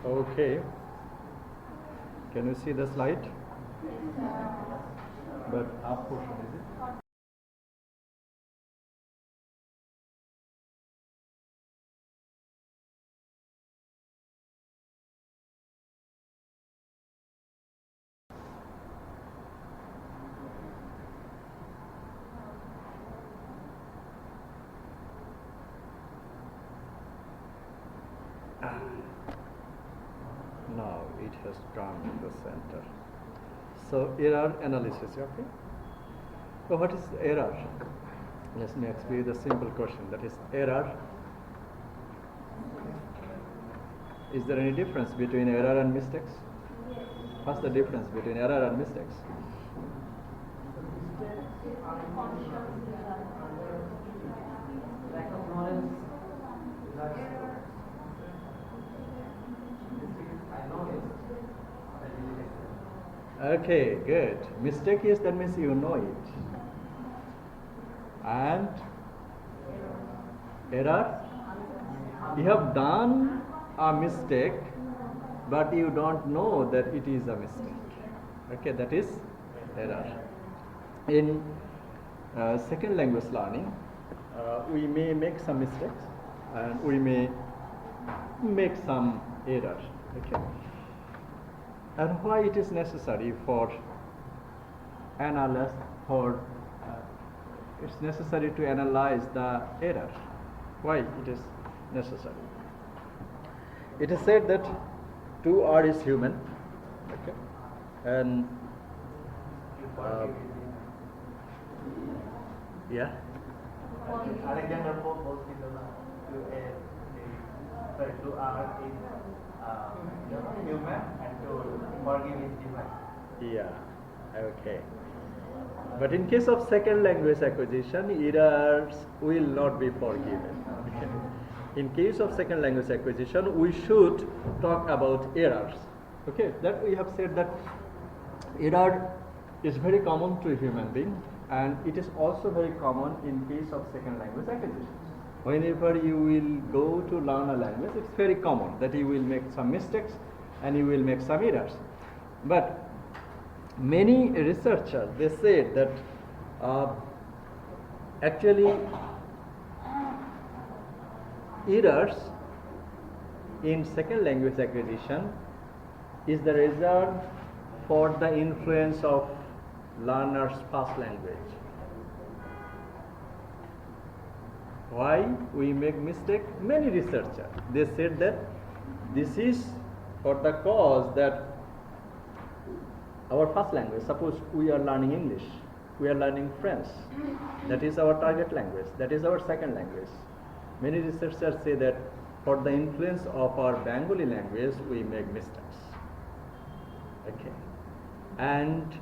Okay. Can you see the slide? But half portion is it? Now it has come in the center. So error analysis, okay? So what is error? Let me ask you the simple question. That is error. Is there any difference between error and mistakes? What's the difference between error and mistakes? Lack of knowledge. Okay, good. Mistake is, that means you know it. And error, you have done a mistake, but you don't know that it is a mistake. Okay, that is error. In second language learning, we may make some mistakes and we may make some errors. Okay. And why it is necessary for analyze for it's necessary to analyze the error. Why it is necessary? It is said that 2R is human, okay, and yeah. Alexander Pope was to R is human and to forgive is divine. Yeah, okay. But in case of second language acquisition, errors will not be forgiven. Okay. In case of second language acquisition, we should talk about errors. Okay, that we have said that error is very common to a human being, and it is also very common in case of second language acquisition. Whenever you will go to learn a language, it's very common that you will make some mistakes and you will make some errors. But many researchers, they say that actually errors in second language acquisition is the result for the influence of learner's first language. Why we make mistake? Many researchers, they said that this is for the cause that our first language, suppose we are learning English, we are learning French, that is our target language, that is our second language. Many researchers say that for the influence of our Bengali language, we make mistakes. Okay. And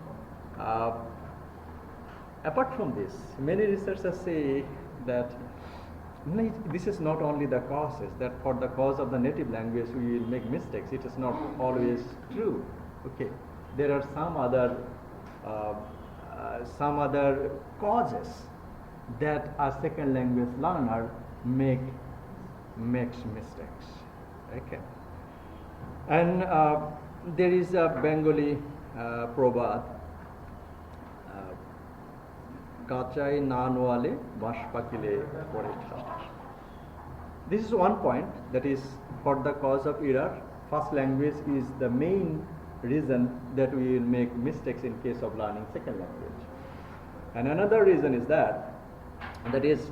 apart from this, many researchers say that this is not only the causes, that for the cause of the native language we will make mistakes. It is not always true. Okay. There are some other causes that a second language learner makes mistakes. Okay. And there is a Bengali proverb, Kachai Nanwale Bashpakile Pore. This is one point, that is for the cause of error. First language is the main reason that we will make mistakes in case of learning second language. And another reason is that is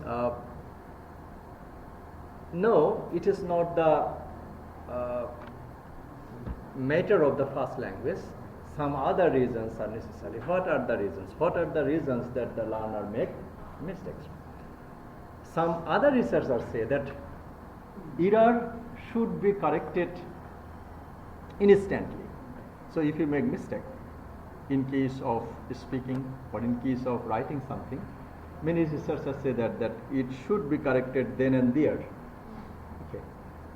no, it is not the matter of the first language. Some other reasons are necessary. What are the reasons? What are the reasons that the learner make mistakes? Some other researchers say that error should be corrected instantly. So if you make mistake in case of speaking or in case of writing something, many researchers say that it should be corrected then and there. Okay.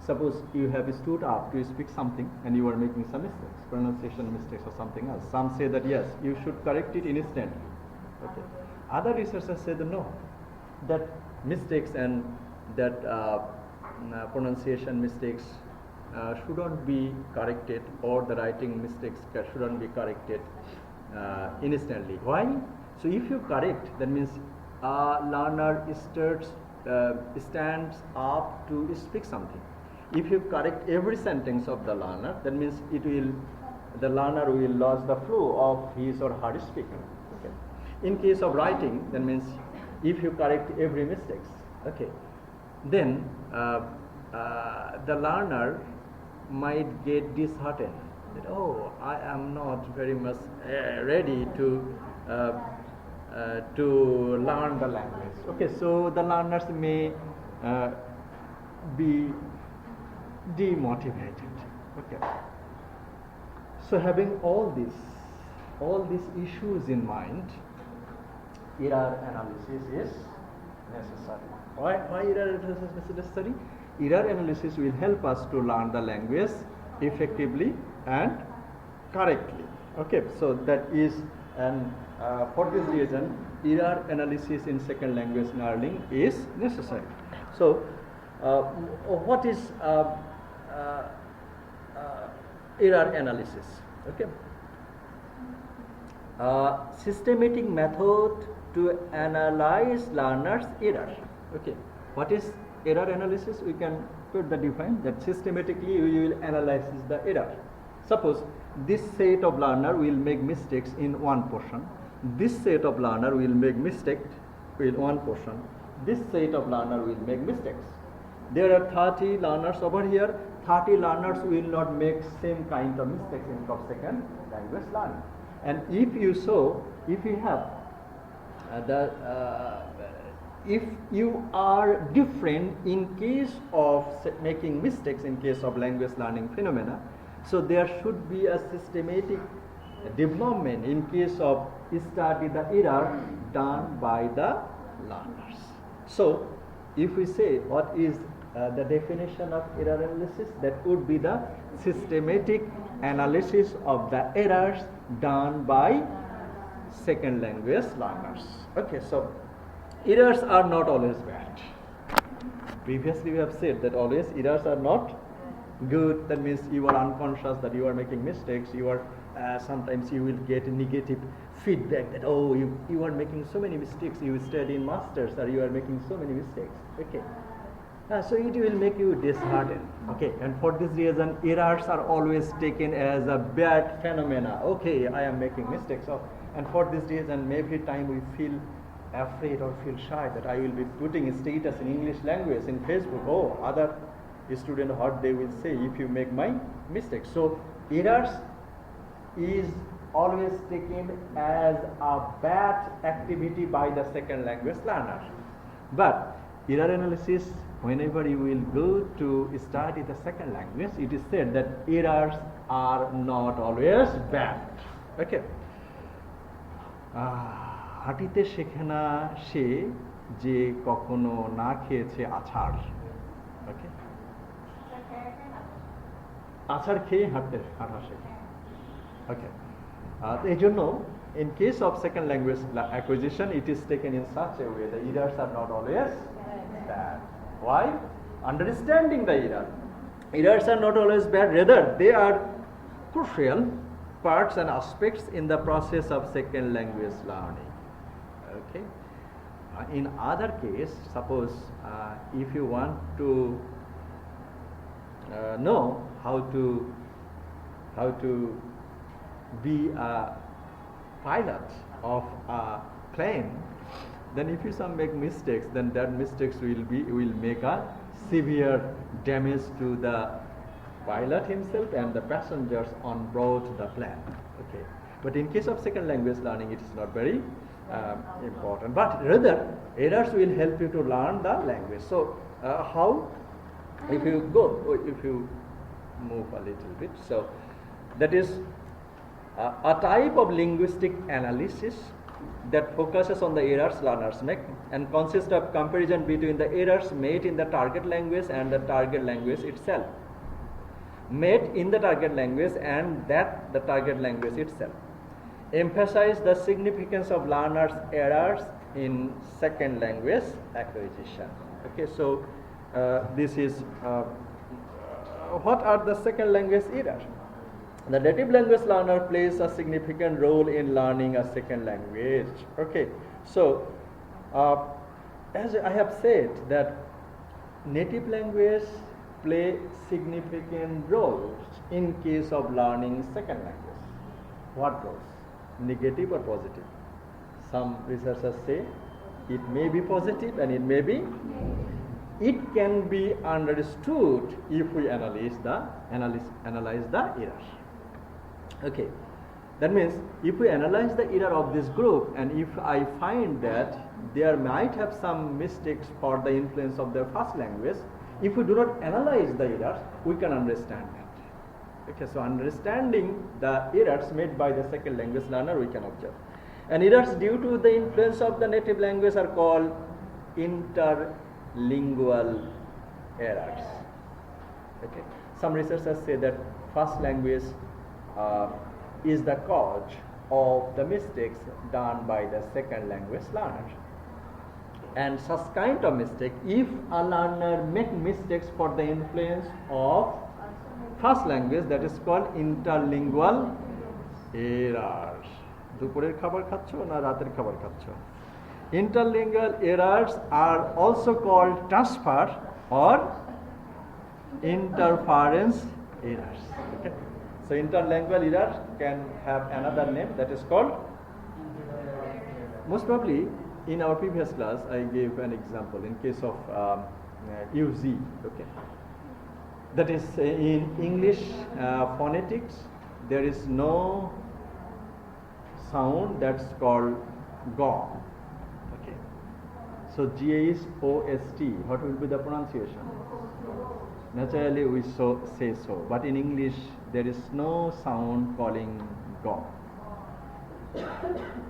Suppose you have stood up to speak something and you are making some mistakes, pronunciation mistakes or something else. Some say that yes, you should correct it instantly. Okay. Other researchers say that no, that mistakes and that pronunciation mistakes shouldn't be corrected, or the writing mistakes shouldn't be corrected instantly. Why? So if you correct, that means a learner stands up to speak something. If you correct every sentence of the learner, that means the learner will lose the flow of his or her speaking. Okay. In case of writing, that means if you correct every mistakes, okay, then the learner might get disheartened that, oh, I am not very much ready to learn the language. Okay, so the learners may be demotivated. Okay. So having all these issues in mind, error analysis is necessary. Why error analysis is necessary? Error analysis will help us to learn the language effectively and correctly. Okay, so that is, and for this reason, error analysis in second language learning is necessary. So, what is error analysis? Okay, systematic method to analyze learners' error. Okay, what is error analysis? We can put the define that systematically we will analyze the error. Suppose this set of learner will make mistakes in one portion. This set of learner will make mistakes in one portion. This set of learner will make mistakes. There are 30 learners over here. 30 learners will not make same kind of mistakes in second language learning. And if you have if you are different in case of making mistakes in case of language learning phenomena, so there should be a systematic development in case of study the error done by the learners. So if we say what is the definition of error analysis, that would be the systematic analysis of the errors done by second language learners. Okay, so errors are not always bad. Previously we have said that always errors are not good. That means you are unconscious that you are making mistakes. You are sometimes you will get negative feedback that, oh, you are making so many mistakes. You study in masters, or you are making so many mistakes. Okay, so it will make you disheartened. Okay, and for this reason, errors are always taken as a bad phenomena. Okay, I am making mistakes. And for this reason, every time we feel afraid or feel shy that I will be putting a status in English language in Facebook. Oh, other student, what they will say if you make my mistakes. So errors is always taken as a bad activity by the second language learner. But error analysis, whenever you will go to study the second language, it is said that errors are not always bad. Okay. হাঁটিতে শেখে না সে যে কখনো না খেয়েছে আছাড়। ওকে, আছাড় খেয়ে হাঁটা শেখে। ওকে, এই জন্য in case of second language acquisition, it is taken in such a way the errors are not always bad. Why? Understanding the errors are not always bad, rather they are crucial parts and aspects in the process of second language learning. Okay. In other case, suppose if you want to know how to be a pilot of a plane, then if you make mistakes, then that mistakes will make a severe damage to the pilot himself and the passengers on board the plane. Okay, but in case of second language learning, it is not very important. But rather, errors will help you to learn the language. So, how? If you move a little bit, so that is a type of linguistic analysis that focuses on the errors learners make and consists of comparison between the errors made in the target language and the target language itself. Made in the target language and that the target language itself. Emphasize the significance of learners' errors in second language acquisition. Okay, so this is what are the second language errors? The native language learner plays a significant role in learning a second language. Okay, so as I have said that native language play significant roles in case of learning second language. What roles? Negative or positive? Some researchers say it may be positive and it may be. It can be understood if we analyze the errors. Okay, that means if we analyze the error of this group and if I find that there might have some mistakes for the influence of their first language, if we do not analyze the errors, we can understand that. Okay, so understanding the errors made by the second language learner, we can observe. And errors due to the influence of the native language are called interlingual errors. Okay, some researchers say that first language is the cause of the mistakes done by the second language learner. And such kind of mistake, if a learner make mistakes for the influence of first language, that is called interlingual errors. দুপুরের খাবার খাচ্ছ না রাতের খাবার খাচ্ছ? Interlingual errors are also called transfer or interference errors. Okay. So interlingual error can have another name that is called, most probably in our previous class I gave an example in case of UZ. Okay, that is in English phonetics there is no sound that's called go. Okay, so GHOST, what will be the pronunciation? Naturally we say so, but in English there is no sound calling go.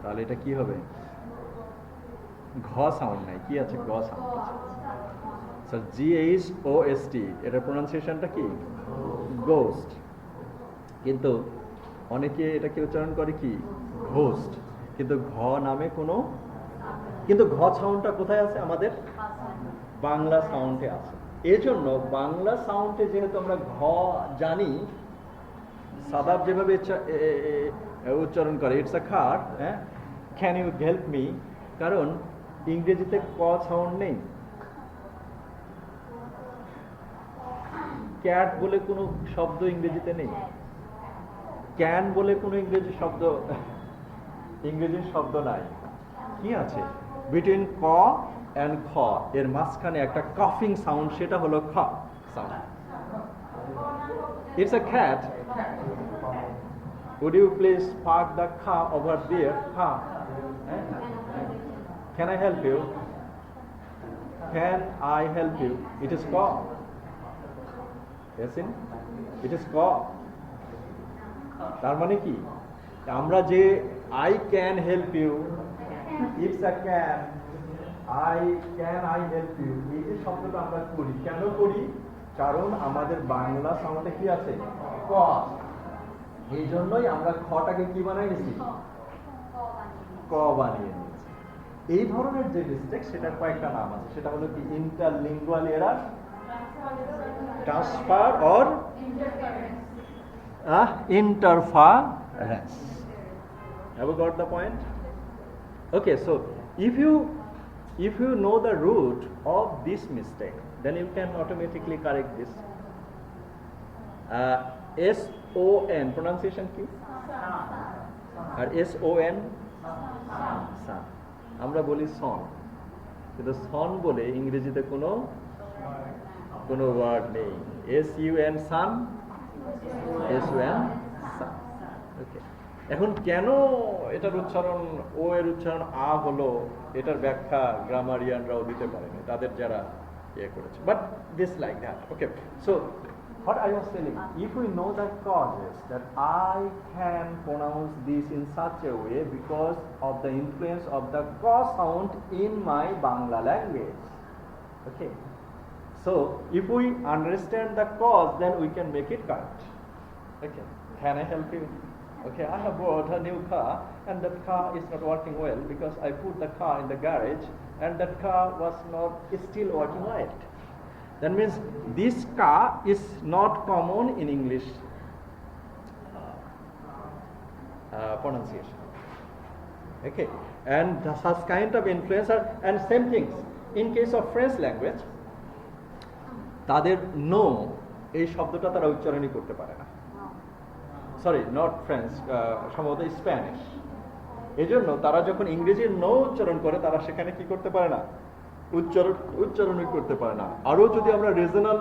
তাহলে এটা কি হবে? ঘ sound নাই, কি আছে? গ sound আছে। সো GHOST এটার প্রনাউন্সিয়েশনটা কি? গোস্ট। কিন্তু অনেকে এটাকে উচ্চারণ করে কি? ঘোস্ট। কিন্তু ঘ নামে কোনো, কিন্তু ঘ সাউন্ডটা কোথায় আছে? আমাদের বাংলা সাউন্ডে আছে। এই জন্য বাংলা সাউন্ডে যেহেতু আমরা ঘ জানি, সাদাব যেভাবে উচ্চারণ করে ইটস আ খাট, হ্যাঁ, ক্যান ইউ হেল্প মি, কারণ ইংরেজিতে ক সাউন্ড নেই। ক্যাট বলে কোনো শব্দ ইংরেজিতে নেই, ক্যান বলে কোনো ইংরেজির শব্দ নাই। কি আছে? বিটুইন ক অ্যান্ড খ এর মাঝখানে একটা কাফিং সাউন্ড, সেটা হলো খ sound. It's a cat, would you please park the car over there? Car. Can I help you? Can I help you? It is call. Yes, it is call. তার মানে কি? আমরা যে I can help you, it's a can, I help you, এই যে শব্দটা আমরা করি, কেন করি? কারণ আমাদের বাংলা সাউন্ডে কি আছে? ক। এই জন্যই আমরা খটাকে কি বানাই নিয়েছি? ক বানিয়ে নিয়েছি। এই ধরনের যে মিস্টেক, সেটার কয়েকটা নাম আছে। সেটা হলো কি? Interlingual error, transfer or interference. Have you got the point? Okay, so if you know the root of this mistake, then you can automatically correct this. SON pronunciation কি? আর SON sun, আমরা বলি সন, কিন্তু সন বলে ইংরেজিতে কোনো ওয়ার্ড নেই। SUN sun, SON sun. ওকে, এখন কেন এটার উচ্চারণ, ও এর উচ্চারণ আ হলো, এটার ব্যাখ্যা গ্রামারিয়ানরাও দিতে পারেনি, তাদের যারা ইয়ে করেছে, but this like that. Okay, so what I was telling, if we know the causes that I can pronounce this in such a way because of the influence of the k sound in my Bangla language. Okay, so if we understand the cause, then we can make it correct. Okay, can I help you? Okay, I have bought a new car and that car is not working well because I put the car in the garage and that car was not still working right. That means this ka is not common in English pronunciation. Okay, and such kind of influence are, and same things in case of French language, তাদের no এই শব্দটা তারা উচ্চারণই করতে পারে না। Sorry, not French, সম্ভবত Spanish. এই জন্য তারা যখন ইংরেজির নো উচ্চারণ করে তারা সেখানে কি করতে পারে না, উচ্চারণই করতে পারে না। আরও যদি আমরা রিজনাল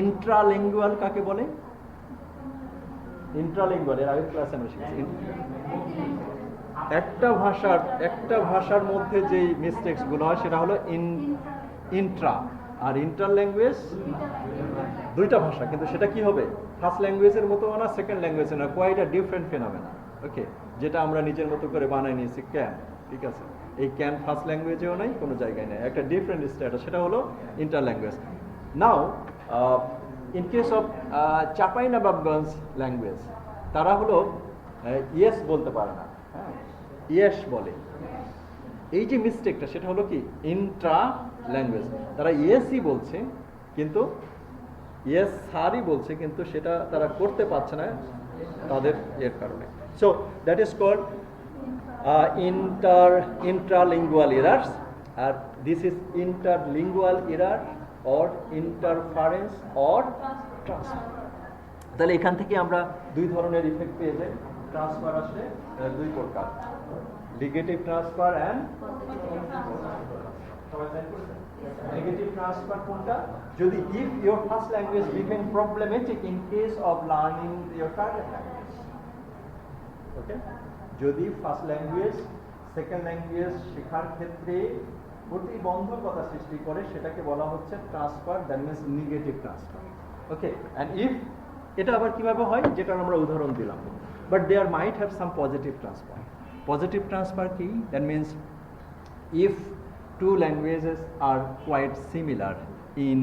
ইন্ট্রালিঙ্গুয়াল কাকে বলে, ইন্ট্রালিঙ্গুয়াল এর আগের ক্লাসে আমরা শিখেছি। একটা ভাষার মধ্যে যেই মিস্টেকস গুলো হয় সেটা হলো ইন্ট্রা, আর ইন্টার ল্যাঙ্গুয়েজ দুইটা ভাষা, কিন্তু সেটা কি হবে, ফার্স্ট ল্যাঙ্গুয়েজের মতো না, সেকেন্ড ল্যাঙ্গুয়েজের না, কোয়াইট আ ডিফারেন্ট ফিনোমেনা। ওকে, যেটা আমরা নিজের মতো করে বানাই নিয়েছি ক্যান, ঠিক আছে, এই ক্যান ফার্স্ট ল্যাঙ্গুয়েজেও নাই, কোনো জায়গায় নেই, একটা ডিফারেন্ট স্ট্যাটাস, সেটা হলো inter language. Now in case of Chapainawabganj language, তারা হলো ইয়েস বলতে পারে না, হ্যাঁ, ইয়েস বলে। এই যে মিস্টেকটা সেটা হলো কি ইন্ট্রা ল্যাঙ্গুয়েজ, তারা ইয়েসই বলছে কিন্তু ইয়েস স্যারই বলছে, কিন্তু সেটা তারা করতে পারছে না তাদের এর কারণে। So that is called intralingual errors, আর this is interlingual error or interference or transfer. তাহলে এখান থেকে আমরা দুই ধরনের ইফেক্ট পেয়ে যাই। ট্রান্সফার আসলে দুই প্রকার, negative transfer and negative transfer কোনটা, যদি if your first language became problematic in case of learning your target language. Okay, যদি ফার্স্ট ল্যাঙ্গুয়েজ সেকেন্ড ল্যাঙ্গুয়েজ শেখার ক্ষেত্রে প্রতিবন্ধকতা সৃষ্টি করে, সেটাকে বলা হচ্ছে transfer, that means negative transfer. Okay, and if, এটা আবার কিভাবে হয় যেটা আমরা উদাহরণ দিলাম, but there might have some positive transfer. Positive transfer কি, that means if two languages are quite similar in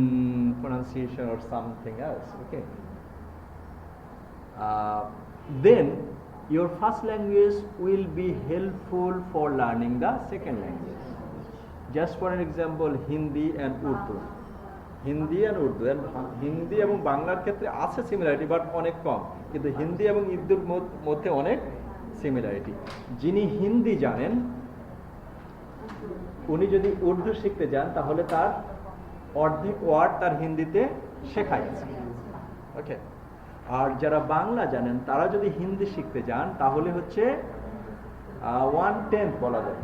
pronunciation or something else, okay, then your first language will be helpful for learning the second language. Just for an example, Hindi and Urdu. Hindi আর উর্দু, হিন্দি এবং বাংলার ক্ষেত্রে আছে similarity, but অনেক কম, কিন্তু হিন্দি এবং উর্দুর মধ্যে অনেক সিমিলারিটি। যিনি হিন্দি জানেন উনি যদি উর্দু শিখতে যান তাহলে তার অর্ধেক ওয়ার্ড তার হিন্দিতে শেখাই আছে। ওকে, আর যারা বাংলা জানেন তারা যদি হিন্দি শিখতে যান তাহলে হচ্ছে 1/10 বলা যায়,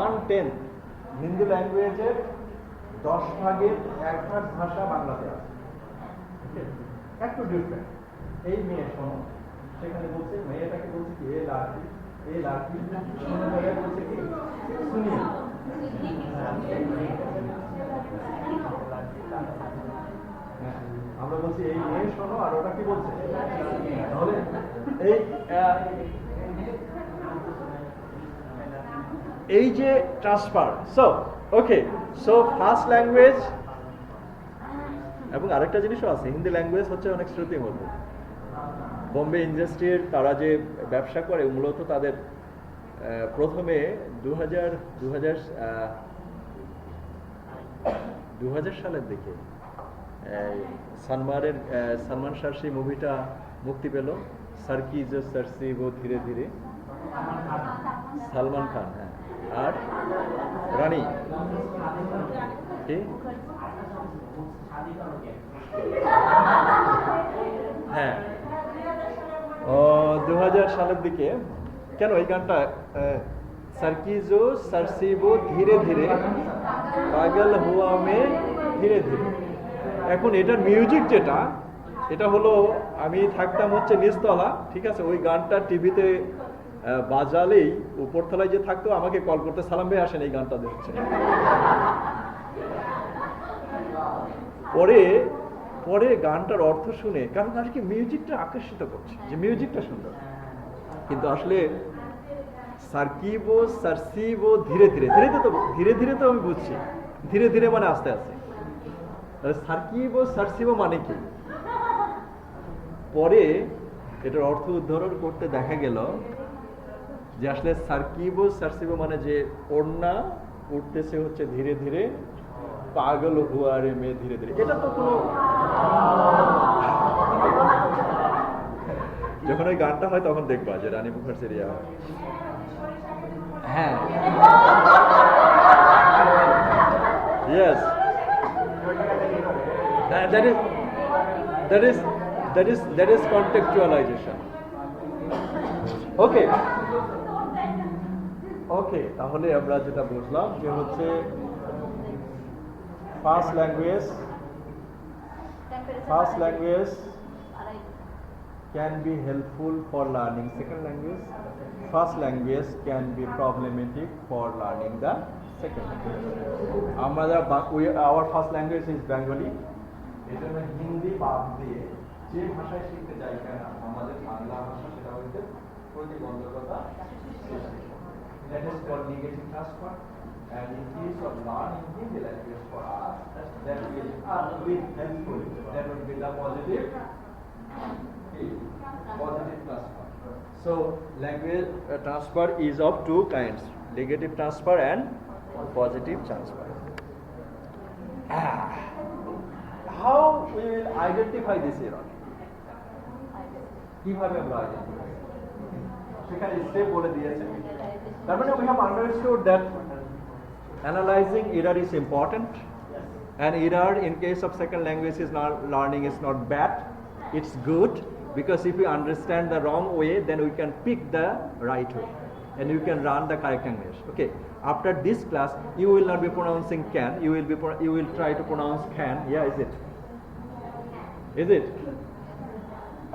1/10 হিন্দি ল্যাঙ্গুয়েজের 10 ভাগের 1 ভাগ ভাষা বাংলাতে আছে। একটু ডিফারেন্ট। এই মেয়ে শোনো, সেখানে বলছে, মেয়েটাকে বলছে কি এ লাঠি, এই লাঠি বলছে কি শুনিয়ে, আমরা বলছি এই মেয়ে শোনো, আর ওটা কি বলছে, তাহলে এই যে transfer. So okay, so first language, এবং আরেকটা জিনিসও আছে, হিন্দি ল্যাঙ্গুয়েজ হচ্ছে অনেক শ্রুতিমধুর। বোম্বে ইন্ডাস্ট্রির তারা যে ব্যবসা করে, মূলত তাদের প্রথমে 2000 সালের দিকে সালমান শাহর সেই মুভিটা মুক্তি পেল, সার্কিজ সার্সিব ধীরে ধীরে, সালমান খান, হ্যাঁ, আর রানী কি, হ্যাঁ, 2000 সালের দিকে। কেন এই গানটা, সার্কিজো সার্সিবো ধীরে ধীরে, পাগল হুয়া মে ধীরে ধীরে। এখন এটার মিউজিক যেটা, এটা হলো, আমি থাকতাম হচ্ছে নিচতলা, ঠিক আছে, ওই গানটা টিভিতে বাজালেই উপরতলায় যে থাকতো আমাকে কল করতে, সালাম ভাই আসেন এই গানটা দেখছে। পরে গানটার অর্থ শুনে, কারণ আর কি মিউজিকটা আকর্ষিত করছে, যে মিউজিকটা সুন্দর, কিন্তু আসলে সার্কিবো সার্সিবো ধীরে ধীরে, ধীরে ধীরে তো আমি বুঝছি, ধীরে ধীরে মানে আস্তে আস্তে, সার্কিবো সার্সিবো মানে কি, পরে এটার অর্থ উদ্ধারণ করতে দেখা গেল যে আসলে সার্কিবো সার্সিবো মানে যে ওড়না উঠতেছে হচ্ছে ধীরে ধীরে, পাগল হুয়া রে মে ধীরে ধীরে, এটা তো কোনো যখন ওই গানটা হয় তখন দেখবা যে রানী মুখার্জির হ্যাঁ yes that is contextualization. Okay, তাহলে আমরা যেটা বুঝলাম যে হচ্ছে first language can be helpful for learning second language. First language can be problematic for learning the second language. Our first language is Bengali. এজন্য হিন্দি বাদ দিয়ে যে ভাষায় শিখতে যাই কেন আমাদের বাংলা ভাষা সেটা হচ্ছে প্রতিবন্ধকতা সৃষ্টি করে। That is called negative transfer. And in case of learning Hindi language for us, that will be helpful. That will be the positive transfer. So language transfer is of two kinds: negative transfer and positive transfer. How we will identify this error? কিভাবে আমরা identify সেখানে step বলে দিয়েছে। তার মানে we have understood that analyzing error is important, and error in case of second language is not learning is not bad, it's good, because if we understand the wrong way then we can pick the right way and you can run the correct English. Okay, after this class you will not be pronouncing can, you will try to pronounce can. Yeah, is it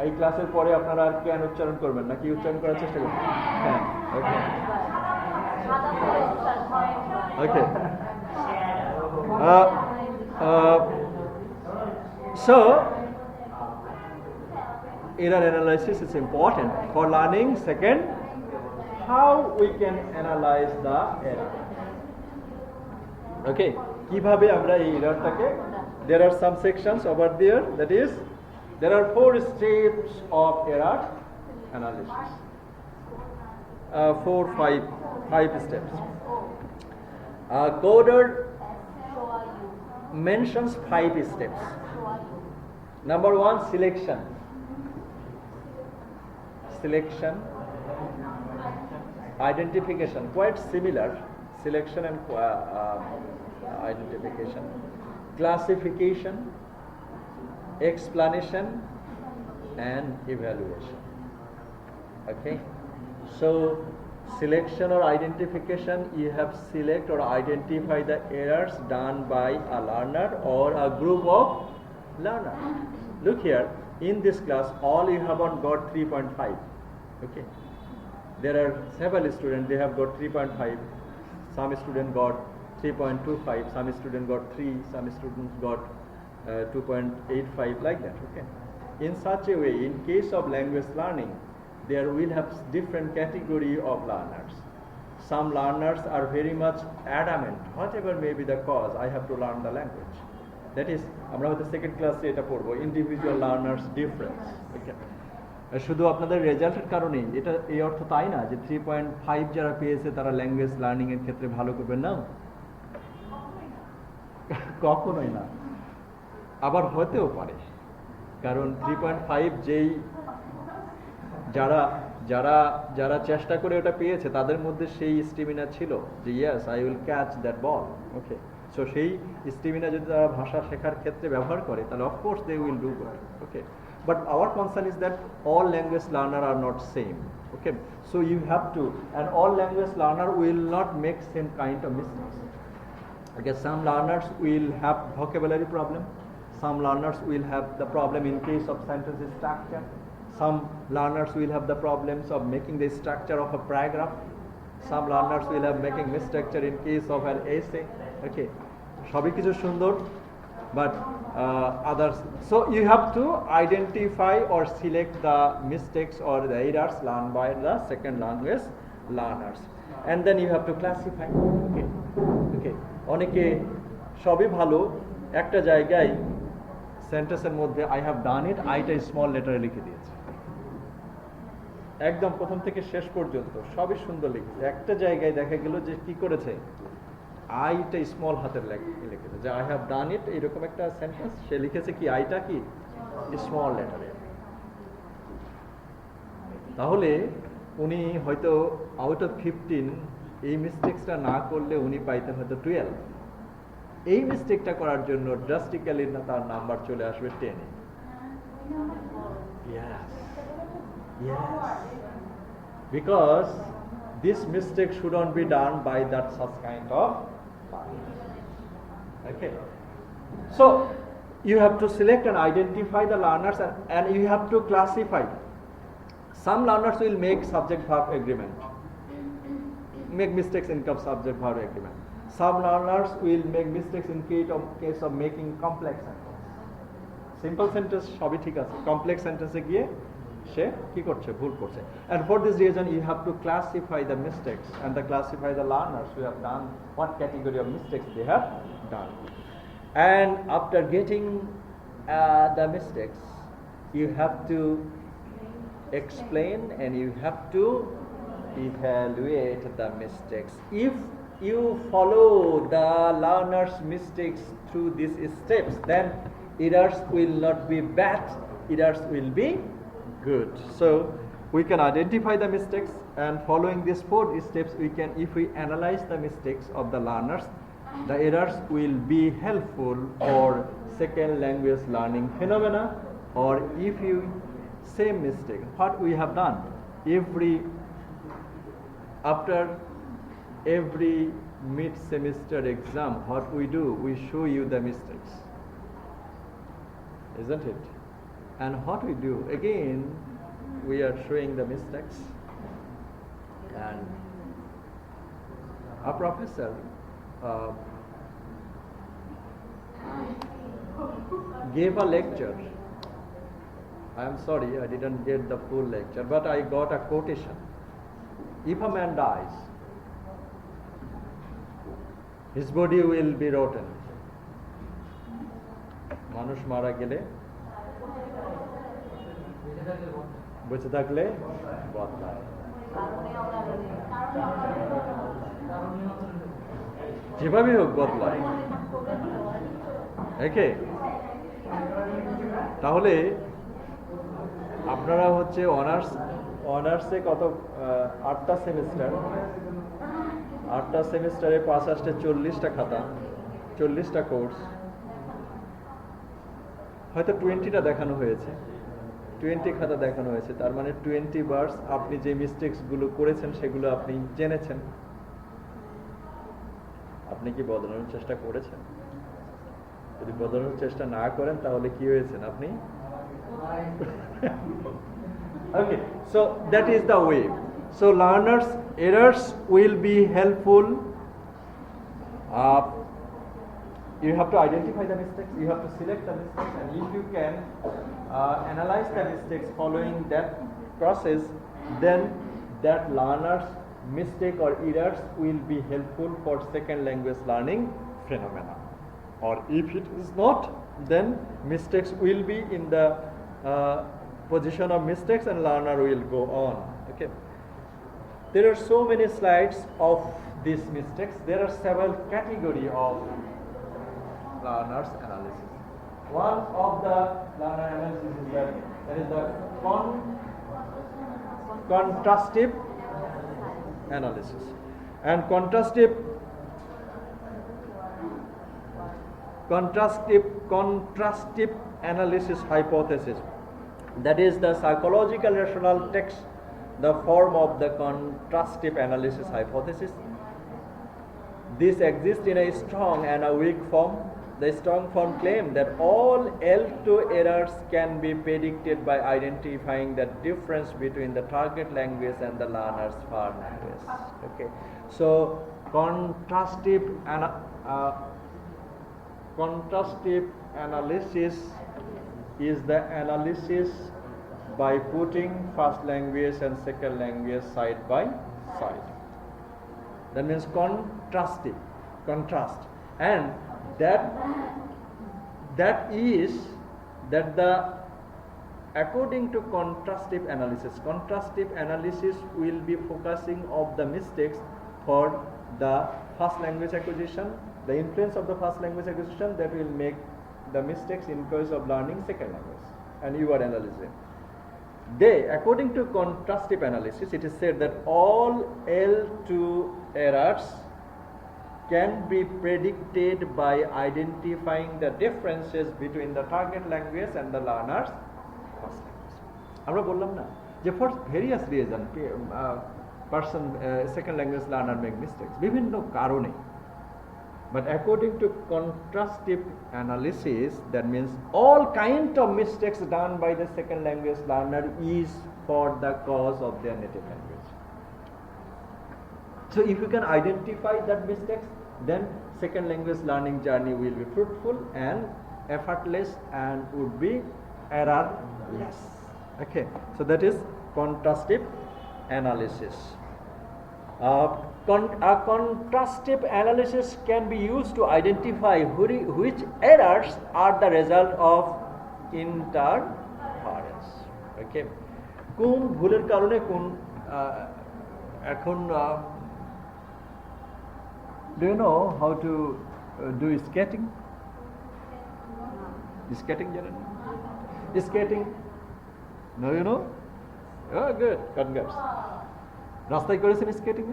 এই ক্লাসের পরে আপনারা আর can উচ্চারণ করবেন নাকি উচ্চারণ করার চেষ্টা করবেন? হ্যাঁ, ওকে so error analysis is important for learning. Second, how we can analyze the error. Okay, কিভাবে আমরা এই এররটাকে, there are some sections over there, that is there are 4 steps of error analysis. 5 steps. Coder mentions 5 steps. Number 1, selection, identification, quite similar, selection and identification, classification, explanation and evaluation. Okay, so selection or identification, you have select or identify the errors done by a learner or a group of learners. Look here, in this class all you haven't got 3.5. okay, there are several students, they have got 3.5, some student got 3.25, some student got 3, some students got 2.85, like that. Okay, in such a way, in case of language learning, there will have different category of learners. Some learners are very much adamant, whatever may be the cause, I have to learn the language. That is, আমরা হয়তো second ক্লাসে এটা পড়বো, individual learners difference. শুধু আপনাদের রেজাল্টের কারণেই এটা এই অর্থ তাই না যে 3.5 যারা পেয়েছে তারা ল্যাঙ্গুয়েজ লার্নিং এর ক্ষেত্রে ভালো করবে না, কখনোই না। আবার হতেও পারে, কারণ 3.5 যেই যারা যারা যারা চেষ্টা করে ওটা পেয়েছে তাদের মধ্যে সেই স্টেমিনা ছিল যে yes I will catch that ball. Okay, so সেই স্টেমিনা যদি তারা ভাষা শেখার ক্ষেত্রে ব্যবহার করে তাহলে of course they will do good. Okay, but our concern is that all language learner are not same. Okay, so you have to, and all language learner will not make same kind of mistakes. Okay, some learners will have vocabulary problem, some learners will have the problem in case of sentence structure, some learners will have the problems of making the structure of a paragraph, some learners will have making misstructure in case of an essay. Okay, সবই কিছু সুন্দর, but others, so you have to identify or select the mistakes or the errors learned by the second language learners, and then you have to classify. Okay, okay, অনেকে সবই ভালো, একটা জায়গায় সেন্টেন্সের মধ্যে আই হ্যাভ ডান ইট আইটা small লেটারে লিখে দিয়েছে, একদম প্রথম থেকে শেষ পর্যন্ত সবই সুন্দর লিখেছে, একটা জায়গায় দেখা গেল যে কি করেছে আইটা স্মল হাতের লিখেছে, যে আই হ্যাভ ডান ইট, এরকম একটা সেন্টেন্স সে লিখেছে কি আইটা কি স্মল লেটারে। তাহলে উনি হয়তো আউট অফ 15 এই মিস্টেক্সটা না করলে উনি পাইতেন হয়তো 12। এই মিস্টেকটা করার জন্য ড্রাস্টিক্যালি তার নাম্বার চলে আসবে 10। Yes. Yes. Because this mistake shouldn't be done by that such kind of learner. Okay. So you have to select and identify the learners, and you have to classify. Some learners will make subject-verb agreement, make mistakes in subject-verb agreement. Some learners will make mistakes in case of making complex sentence. Simple sentence সবই ঠিক আছে, complex sentence গিয়ে সে কি করছে, ভুল করছে। And for this reason you have to classify the mistakes and classify the learners who have done what category of mistakes they have done. And after getting the mistakes, you have to explain and you have to evaluate the mistakes. If you follow the learner's mistakes through these steps, then errors will not be bad, errors will be good. So we can identify the mistakes, and following these 4 steps we can, if we analyze the mistakes of the learners, the errors will be helpful for second language learning phenomena. Or if you same mistake, what we have done, after every mid-semester exam, what we do, we show you the mistakes, isn't it? And what we do again, we are showing the mistakes. And our professor gave a lecture. I am sorry I didn't get the full lecture, but I got a quotation. If a man dies, his body will be rotten. মানুষ মারা গেলে বেঁচে থাকলে বদলায়, যেভাবে হোক বদলায়। ওকে, তাহলে আপনারা হচ্ছে অনার্সে কত 8টা সেমিস্টার, 8টা সেমিস্টারে 5 40টা খাতা, 40টা কোর্স, হয়তো 20টা দেখানো হয়েছে, 20 খাতা দেখানো হয়েছে। তার মানে 20 বার্স আপনি যে মিস্টেক্সগুলো করেছেন সেগুলো আপনি জেনেছেন। আপনি কি বদলানোর চেষ্টা করেছেন? যদি বদলানোর চেষ্টা না করেন তাহলে কি হয়েছেন আপনি? Okay, so that is the way. So learners' errors will be helpful. You have to identify the mistakes, you have to select the mistakes, and if you can analyze the mistakes following that process, then that learner's mistake or errors will be helpful for second language learning phenomena. Or if it is not, then mistakes will be in the position of mistakes and learner will go on. Okay. There are so many slides of these mistakes. There are several categories of learners analysis. One of the learner analysis is that is the contrastive analysis. And contrastive analysis hypothesis, that is the psychological rational text, the form of the contrastive analysis hypothesis. This exists in a strong and a weak form. The strong form claims that all L2 errors can be predicted by identifying the difference between the target language and the learner's first language. Okay, so contrastive analysis is the analysis by putting first language and second language side by side. That means contrast, and according to contrastive analysis will be focusing of the mistakes for the first language acquisition, the influence of the first language acquisition that will make the mistakes in case of learning second language, and you are analyzing. According to contrastive analysis, it is said that all L2 errors can be predicted by identifying the differences between the target language and the learner's first language. আমরা বললাম না যে for various reason person second language learner make mistakes বিভিন্ন কারণে, but according to contrastive analysis, that means all kind of mistakes done by the second language learner is for the cause of their native language. So if you can identify that mistakes, then second language learning journey will be fruitful and effortless and would be errorless. Okay, so that is contrastive analysis. A contrastive analysis can be used to identify which errors are the result of interference. Okay, কোন ভুলের কারণে কোন এখন do you know how to do skating? Skating, skating. No, you know? Oh, good. Congrats. রাস্তায় করেছেন skating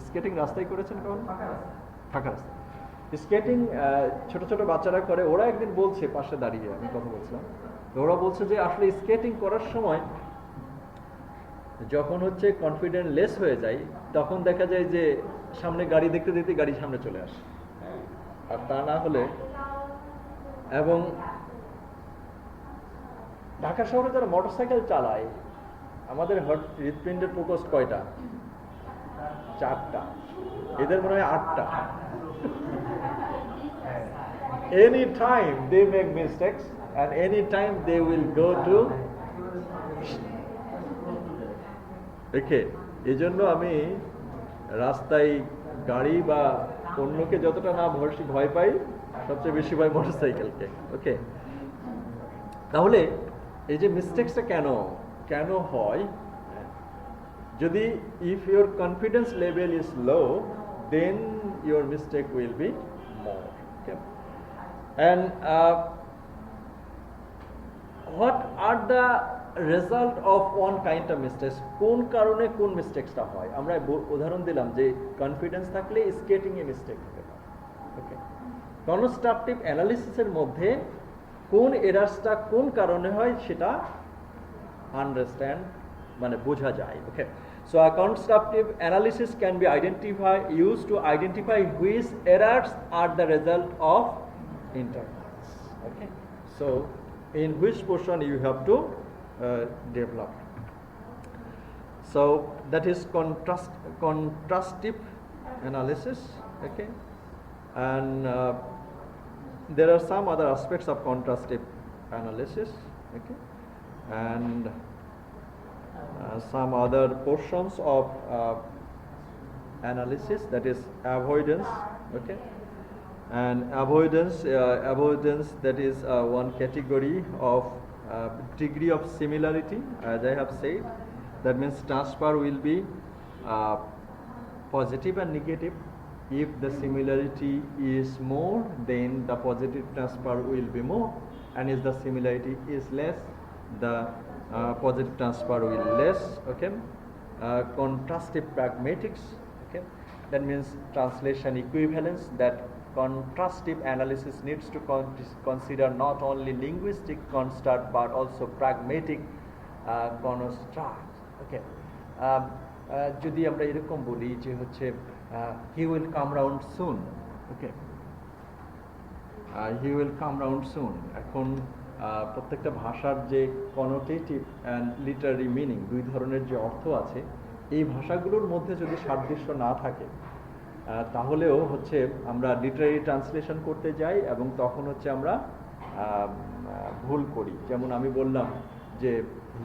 skating রাস্তায় করেছেন কখন? ফাঁকা রাস্তা স্কেটিং ছোট ছোট বাচ্চারা করে। ওরা একদিন বলছে, পাশে দাঁড়িয়ে আমি কথা বলছিলাম, তো ওরা বলছে যে আসলে স্কেটিং করার সময় যখন হচ্ছে কনফিডেন্ট লেস হয়ে যায়, তখন দেখা যায় যে সামনে গাড়ি দেখতে দেখতে গাড়ি সামনে চলে আসে, আর তা না হলে। এবং ঢাকা শহরে যারা মোটরসাইকেল চালায়, আমাদের হৃৎপিণ্ডের প্রকোষ্ঠ কয়টা? 4টা, এদের মনে হয় 8টা। Any time they make mistakes and any time they will go to okay, এই জন্য আমি রাস্তায় গাড়ি বা অন্যকে যতটা না ভয় পাই, সবচেয়ে বেশি ভয় মোটরসাইকেলকে। ওকে, তাহলে এই যে মিস্টেকসটা কেন হয়, যদি if your confidence level is low, then your mistake will be more. Okay, and what are the result of one kind of mistakes? কোন কারণে কোন মিস্টেকসটা হয়? আমরা উদাহরণ দিলাম যে কনফিডেন্স থাকলে স্কেটিং এ মিস্টেক হতে পারে। ওকে, কনস্ট্রাকটিভ অ্যানালিসিসের মধ্যে কোন এরার্সটা কোন কারণে হয় সেটা আন্ডারস্ট্যান্ড মানে বোঝা যায়। ওকে, so a constructive analysis can be used to identify which errors are the result of interference. Okay, so in which portion you have to develop. So that is contrastive analysis. Okay, and there are some other aspects of contrastive analysis. Okay, and some other portions of analysis, that is avoidance. Okay, and avoidance that is one category of degree of similarity, as I have said. That means transfer will be positive and negative. If the similarity is more, then the positive transfer will be more, and if the similarity is less, the positive transfer will less. Okay, contrastive pragmatics. Okay, that means translation equivalence, that contrastive analysis needs to consider not only linguistic construct but also pragmatic construct. Okay, যদি আমরা এরকম বলি যে হচ্ছে he will come round soon. Okay, he will come round soon. এখন প্রত্যেকটা ভাষার যে কনোটেটিভ অ্যান্ড লিটারারি মিনিং, দুই ধরনের যে অর্থ আছে, এই ভাষাগুলোর মধ্যে যদি সাদৃশ্য না থাকে, তাহলেও হচ্ছে আমরা লিটারারি ট্রান্সলেশন করতে যাই এবং তখন হচ্ছে আমরা ভুল করি। যেমন আমি বললাম যে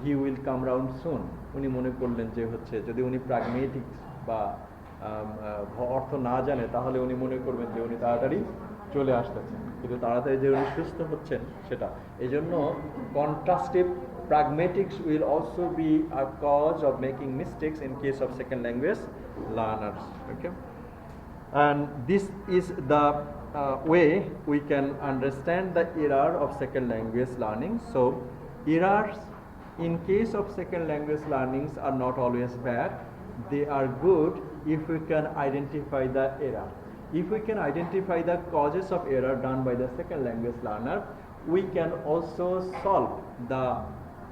হি উইল কাম রাউন্ড সুন, উনি মনে করলেন যে হচ্ছে যদি উনি প্রাগমেটিক্স বা অর্থ না জানে তাহলে উনি মনে করবেন যে উনি তাড়াতাড়ি চলে আসতেছেন, কিন্তু তাড়াতাড়ি যে উনি সুস্থ হচ্ছেন সেটা। এই জন্য কন্ট্রাস্টিভ pragmatics will also be a cause of making mistakes in case of second language learners. Okay, And this is the way we can understand the error of second language learning. So errors in case of second language learnings are not always bad. They are good if we can identify the error. If we can identify the causes of error done by the second language learner, we can also solve the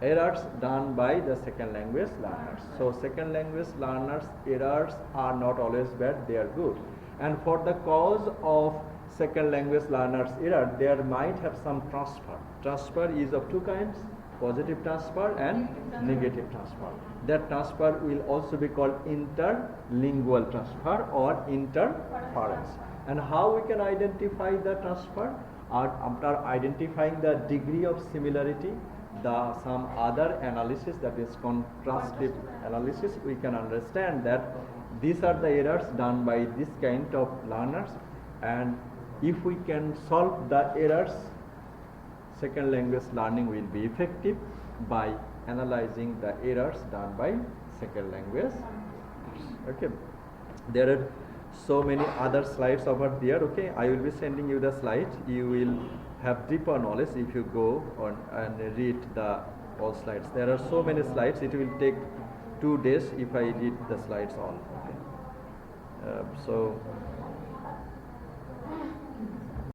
errors done by the second language learners. So second language learners' errors are not always bad, they are good. And for the cause of second language learners' error, there might have some transfer. Transfer is of two kinds, positive transfer and negative transfer. That transfer will also be called interlingual transfer or interference. And how we can identify the transfer? After identifying the degree of similarity, some other analysis, that is contrastive analysis, we can understand that these are the errors done by this kind of learners, and if we can solve the errors, second language learning will be effective by analyzing the errors done by second language. Okay, there are so many other slides over there. Okay, I will be sending you the slides. You will have deeper knowledge if you go on and read the all slides. There are so many slides, it will take 2 days if I read the slides all. Okay. So